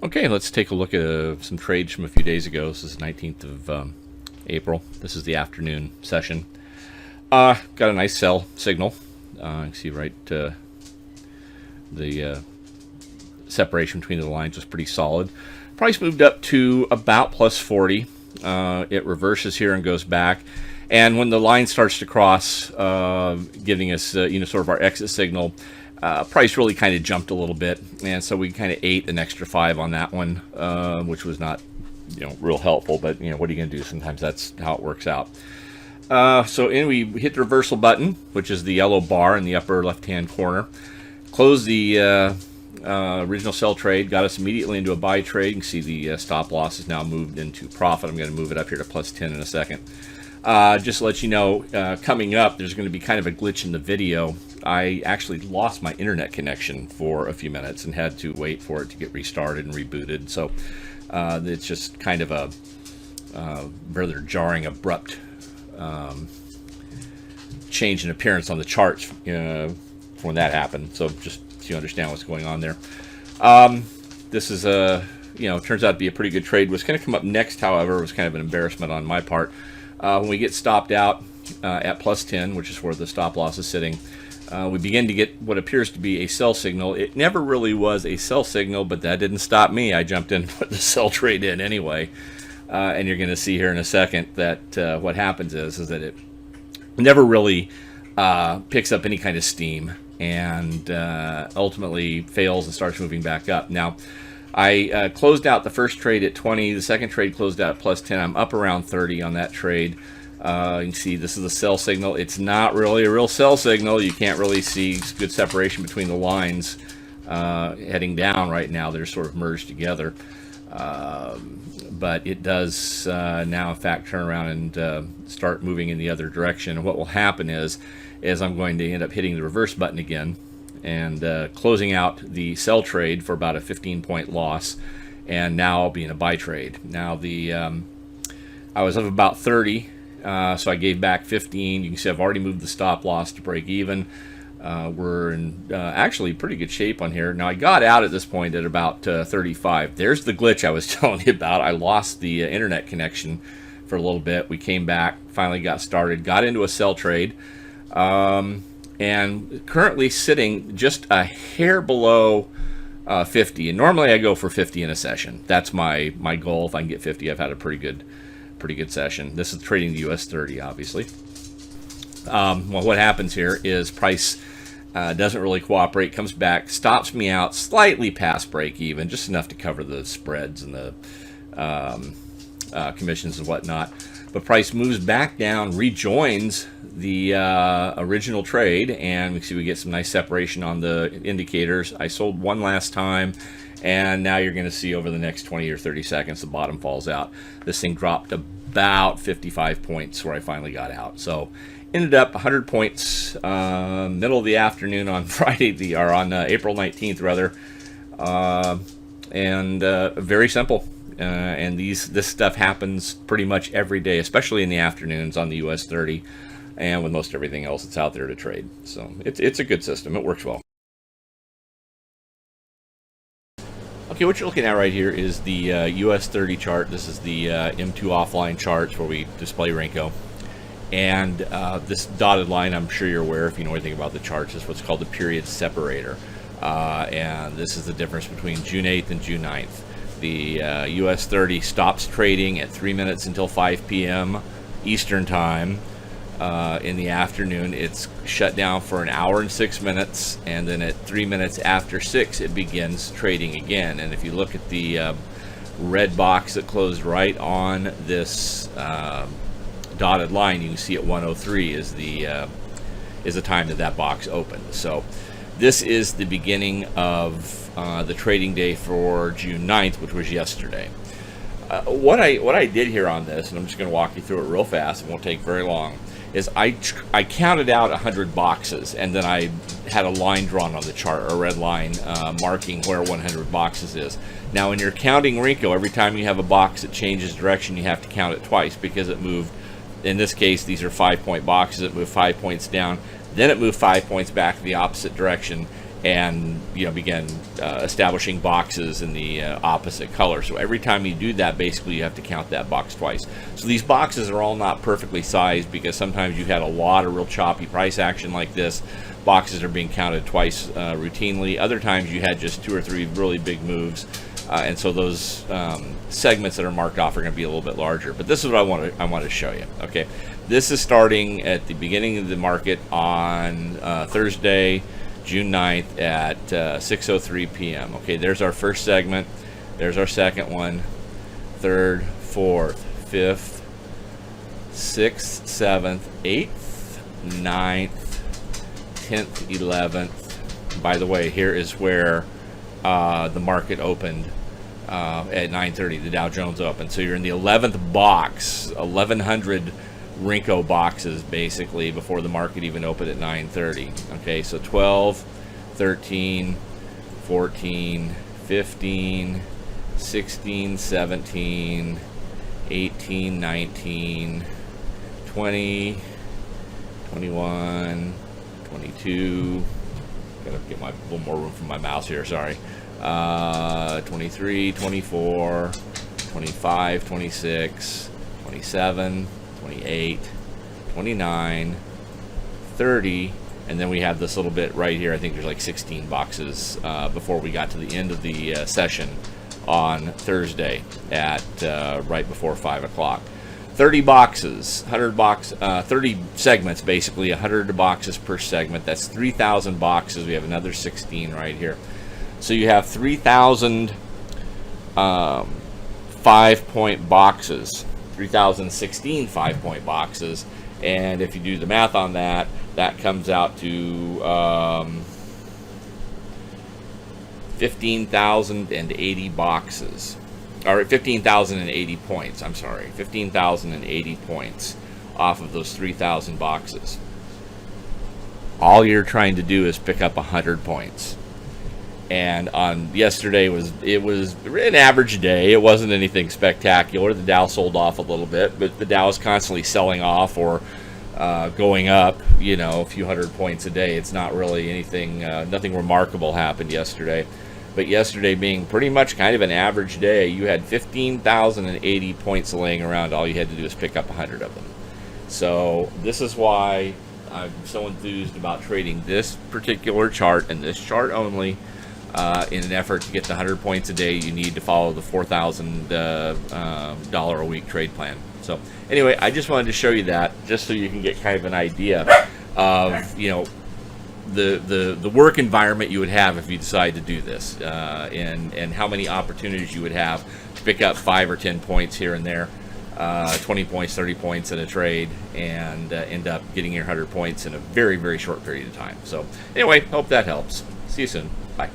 Okay, let's take a look at some trades from a few days ago. This is 19th of April. This is the afternoon session. Got a nice sell signal. You can see right the separation between the lines was pretty solid. Price moved up to about plus 40. It reverses here and goes back. And when the line starts to cross, giving us sort of our exit signal, price really kind of jumped a little bit, and so we kind of ate an extra 5 on that one, which was not real helpful. But what are you going to do? Sometimes that's how it works out. So we hit the reversal button, which is the yellow bar in the upper left-hand corner. Closed the original sell trade, got us immediately into a buy trade. You can see the stop loss is now moved into profit. I'm going to move it up here to plus 10 in a second. Just to let you know, coming up, there's going to be kind of a glitch in the video. I actually lost my internet connection for a few minutes and had to wait for it to get restarted and rebooted. So it's just kind of a rather jarring, abrupt change in appearance on the charts when that happened. So just so you understand what's going on there. This is turns out to be a pretty good trade. What's going to come up next, however, was kind of an embarrassment on my part. When we get stopped out at plus 10, which is where the stop loss is sitting, we begin to get what appears to be a sell signal. It never really was a sell signal, but that didn't stop me. I jumped in and put the sell trade in anyway. And you're going to see here in a second that what happens is that it never really picks up any kind of steam and ultimately fails and starts moving back up. Now, I closed out the first trade at 20. The second trade closed out at plus 10. I'm up around 30 on that trade. You can see this is a sell signal. It's not really a real sell signal. You can't really see good separation between the lines heading down right now. They're sort of merged together. But it does now, in fact, turn around and start moving in the other direction. And what will happen is I'm going to end up hitting the reverse button again and closing out the sell trade for about a 15-point loss, and now I'll be in a buy trade. Now I was up about 30, so I gave back 15. You can see I've already moved the stop loss to break even. We're in actually pretty good shape on here. Now I got out at this point at about 35. There's the glitch I was telling you about. I lost the internet connection for a little bit. We came back, finally got started, got into a sell trade. And currently sitting just a hair below 50. And normally I go for 50 in a session. That's my goal. If I can get 50, I've had a pretty good session. This is trading the US 30, obviously. Well, what happens here is price doesn't really cooperate, comes back, stops me out slightly past break even, just enough to cover the spreads and the commissions and whatnot. But price moves back down, rejoins the original trade, and we see we get some nice separation on the indicators. I sold one last time, and now you're going to see over the next 20 or 30 seconds the bottom falls out. This thing dropped about 55 points where I finally got out. So ended up 100 points middle of the afternoon on Friday, or on April 19th rather, and very simple. And this stuff happens pretty much every day, especially in the afternoons on the US 30, and with most everything else that's out there to trade. So it's a good system. It works well. Okay, what you're looking at right here is the US 30 chart. This is the M2 offline charts where we display Renko. And this dotted line, I'm sure you're aware if you know anything about the charts, is what's called the period separator. And this is the difference between June 8th and June 9th. The US 30 stops trading at 3 minutes until 5 p.m. Eastern time in the afternoon. It's shut down for an hour and 6 minutes, and then at 3 minutes after 6 it begins trading again. And if you look at the red box that closed right on this dotted line, you can see at 1:03 is the time that box opened. So this is the beginning of the trading day for June 9th, which was yesterday. What I did here on this, and I'm just going to walk you through it real fast, it won't take very long, is I counted out 100 boxes, and then I had a line drawn on the chart, a red line marking where 100 boxes is. Now when you're counting Renko, every time you have a box that changes direction, you have to count it twice, because it moved, in this case these are 5-point boxes, it moved 5 points down, then it moved 5 points back the opposite direction, and begin establishing boxes in the opposite color. So every time you do that, basically you have to count that box twice. So these boxes are all not perfectly sized, because sometimes you've had a lot of real choppy price action like this. Boxes are being counted twice routinely. Other times you had just 2 or 3 really big moves, and so those segments that are marked off are going to be a little bit larger. But this is what I want to show you. Okay, this is starting at the beginning of the market on Thursday, June 9th at 6:03 p.m. Okay, there's our first segment. There's our second one, third, fourth, fifth, sixth, seventh, eighth, ninth, 10th, 11th. By the way, here is where the market opened at 9:30. The Dow Jones opened. So you're in the 11th box, 1,100 Renko boxes basically before the market even opened at 9:30. Okay, so 12, 13, 14, 15, 16, 17, 18, 19, 20, 21, 22. Gotta get a little more room for my mouse here, sorry. 23, 24, 25, 26, 27, 28, 29, 30, and then we have this little bit right here. I think there's like 16 boxes before we got to the end of the session on Thursday at right before 5 o'clock. 30 boxes, 30 segments, basically 100 boxes per segment. That's 3,000 boxes. We have another 16 right here. So you have 3,000 5-point boxes, 3,016 5-point boxes, and if you do the math on that, that comes out to 15,080 boxes, or 15,080 points. I'm sorry, 15,080 points off of those 3,000 boxes. All you're trying to do is pick up 100 points. And on yesterday it was an average day. It wasn't anything spectacular. The Dow sold off a little bit, but the Dow is constantly selling off or going up, a few hundred points a day. It's not really anything, nothing remarkable happened yesterday. But yesterday being pretty much kind of an average day, you had 15,080 points laying around. All you had to do is pick up 100 of them. So this is why I'm so enthused about trading this particular chart and this chart only. In an effort to get the 100 points a day, you need to follow the $4,000 a week trade plan. So anyway, I just wanted to show you that, just so you can get kind of an idea of the work environment you would have if you decide to do this, and how many opportunities you would have to pick up 5 or 10 points here and there, 20 points, 30 points in a trade, and end up getting your 100 points in a very, very short period of time. So anyway, hope that helps. See you soon. Bye.